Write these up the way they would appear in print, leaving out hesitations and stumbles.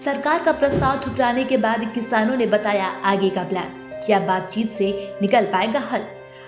सरकार का प्रस्ताव ठुकराने के बाद किसानों ने बताया आगे का प्लान। क्या बातचीत से निकल पाएगा हल?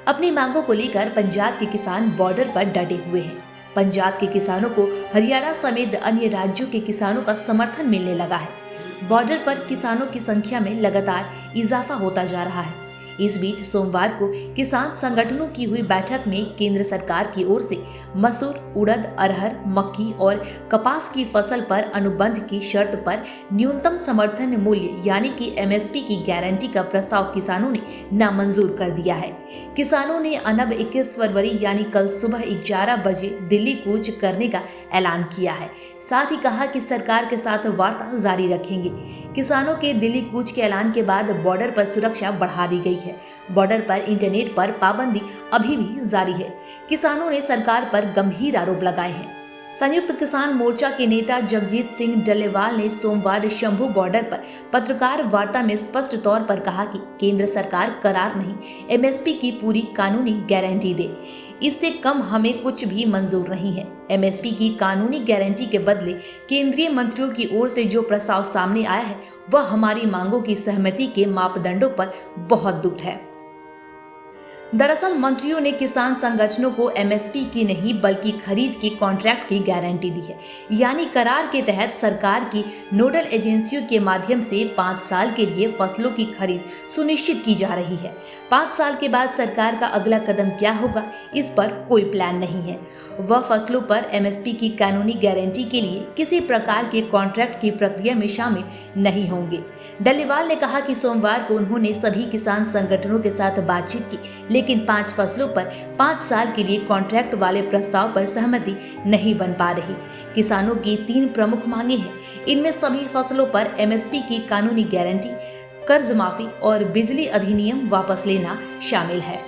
अपनी मांगों को लेकर पंजाब के किसान बॉर्डर पर डटे हुए हैं। पंजाब के किसानों को हरियाणा समेत अन्य राज्यों के किसानों का समर्थन मिलने लगा है। बॉर्डर पर किसानों की संख्या में लगातार इजाफा होता जा रहा है। इस बीच सोमवार को किसान संगठनों की हुई बैठक में केंद्र सरकार की ओर से मसूर, उड़द, अरहर, मक्की और कपास की फसल पर अनुबंध की शर्त पर न्यूनतम समर्थन मूल्य यानी कि एमएसपी की गारंटी का प्रस्ताव किसानों ने नामंजूर कर दिया है। किसानों ने अनब 21 फरवरी यानी कल सुबह 11 बजे दिल्ली कूच करने का ऐलान किया है। साथ ही कहा कि सरकार के साथ वार्ता जारी रखेंगे। किसानों के दिल्ली कूच के ऐलान के बाद बॉर्डर पर सुरक्षा बढ़ा दी गई है। बॉर्डर पर इंटरनेट पर पाबंदी अभी भी जारी है। किसानों ने सरकार पर गंभीर आरोप लगाए हैं। संयुक्त किसान मोर्चा के नेता जगजीत सिंह डल्लेवाल ने सोमवार शंभू बॉर्डर पर पत्रकार वार्ता में स्पष्ट तौर पर कहा कि केंद्र सरकार करार नहीं, एमएसपी की पूरी कानूनी गारंटी दे। इससे कम हमें कुछ भी मंजूर नहीं है। एमएसपी की कानूनी गारंटी के बदले केंद्रीय मंत्रियों की ओर से जो प्रस्ताव सामने आया है वह हमारी मांगों की सहमति के मापदंडों पर बहुत दूर है। दरअसल मंत्रियों ने किसान संगठनों को एमएसपी की नहीं बल्कि खरीद की कॉन्ट्रैक्ट की गारंटी दी है। यानी करार के तहत सरकार की नोडल एजेंसियों के माध्यम से 5 साल के लिए फसलों की खरीद सुनिश्चित की जा रही है। 5 साल के बाद सरकार का अगला कदम क्या होगा, इस पर कोई प्लान नहीं है। वह फसलों पर एमएसपी की कानूनी गारंटी के लिए किसी प्रकार के कॉन्ट्रैक्ट की प्रक्रिया में शामिल नहीं होंगे। डल्लेवाल ने कहा कि सोमवार को उन्होंने सभी किसान संगठनों के साथ बातचीत की, लेकिन 5 फसलों पर 5 साल के लिए कॉन्ट्रैक्ट वाले प्रस्ताव पर सहमति नहीं बन पा रही। किसानों की 3 प्रमुख मांगे हैं। इनमें सभी फसलों पर एमएसपी की कानूनी गारंटी, कर्ज माफी और बिजली अधिनियम वापस लेना शामिल है।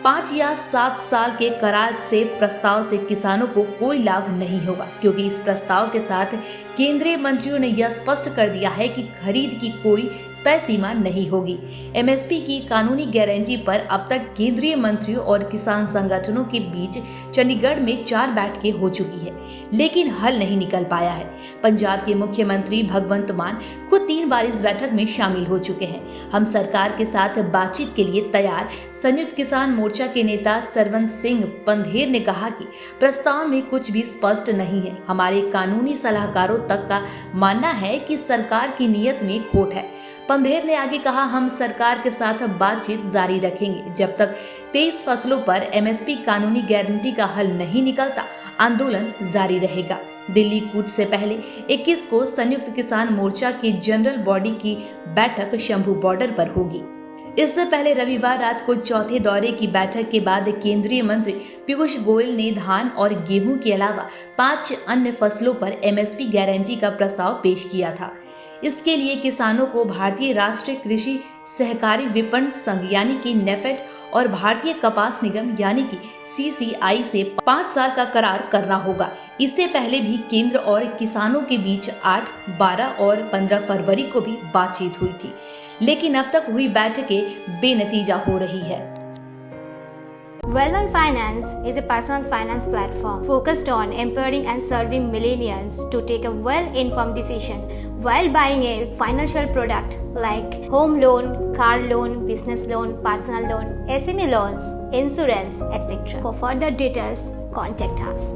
5 या 7 साल के करार से प्रस्ताव से किसानों को कोई लाभ नहीं होगा, क्योंकि इस प्रस्ताव के साथ केंद्रीय मंत्रियों ने यह स्पष्ट कर दिया है कि खरीद की कोई तय सीमा नहीं होगी। एमएसपी की कानूनी गारंटी पर अब तक केंद्रीय मंत्रियों और किसान संगठनों के बीच चंडीगढ़ में 4 बैठकें हो चुकी है, लेकिन हल नहीं निकल पाया है। पंजाब के मुख्यमंत्री भगवंत मान खुद 3 बार इस बैठक में शामिल हो चुके हैं। हम सरकार के साथ बातचीत के लिए तैयार। संयुक्त किसान मोर्चा के नेता सरवन सिंह पंधेर ने कहा कि प्रस्ताव में कुछ भी स्पष्ट नहीं है। हमारे कानूनी सलाहकारों तक का मानना है कि सरकार की नीयत में खोट है। पंधेर ने आगे कहा, हम सरकार के साथ बातचीत जारी रखेंगे। जब तक 23 फसलों पर एमएसपी कानूनी गारंटी का हल नहीं निकलता, आंदोलन जारी रहेगा। दिल्ली कूच से पहले 21 को संयुक्त किसान मोर्चा की जनरल बॉडी की बैठक शंभू बॉर्डर पर होगी। इससे पहले रविवार रात को चौथे दौरे की बैठक के बाद केंद्रीय मंत्री पीयूष गोयल ने धान और गेहूं के अलावा 5 अन्य फसलों पर एमएसपी गारंटी का प्रस्ताव पेश किया था। इसके लिए किसानों को भारतीय राष्ट्रीय कृषि सहकारी विपणन संघ यानी कि नेफेड और भारतीय कपास निगम यानी कि सीसीआई से 5 साल का करार करना होगा। इससे पहले भी केंद्र और किसानों के बीच 8, 12 और 15 फरवरी को भी बातचीत हुई थी, लेकिन अब तक हुई बैठकें बेनतीजा हो रही है। Wellman Finance is a personal finance platform focused on empowering and serving millennials to take a well-informed decision while buying a financial product like home loan, car loan, business loan, personal loan, SME loans, insurance, etc. For further details, contact us.